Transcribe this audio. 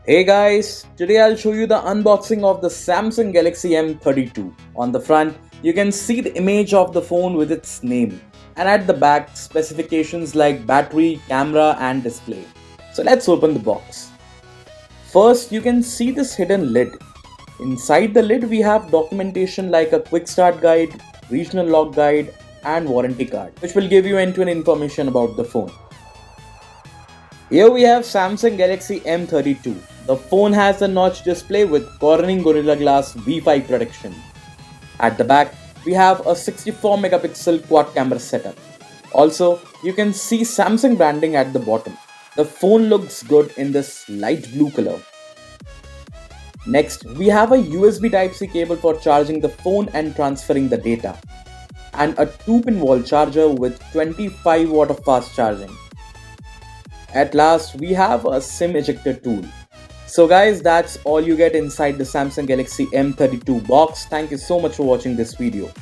Hey guys, today I'll show you the unboxing of the Samsung Galaxy M32. On the front, you can see the image of the phone with its name, and at the back, specifications like battery, camera and display. So let's open the box. First, you can see this hidden lid. Inside the lid, we have documentation like a quick start guide, regional log guide and warranty card, which will give you end-to-end information about the phone. Here we have Samsung Galaxy M32. The phone has a notch display with Corning Gorilla Glass V5 protection. At the back, we have a 64 megapixel quad camera setup. Also, you can see Samsung branding at the bottom. The phone looks good in this light blue color. Next, we have a USB Type-C cable for charging the phone and transferring the data, and a 2-pin wall charger with 25 watt of fast charging. At last, we have a SIM ejector tool. So guys, that's all you get inside the Samsung Galaxy M32 box. Thank you so much for watching this video.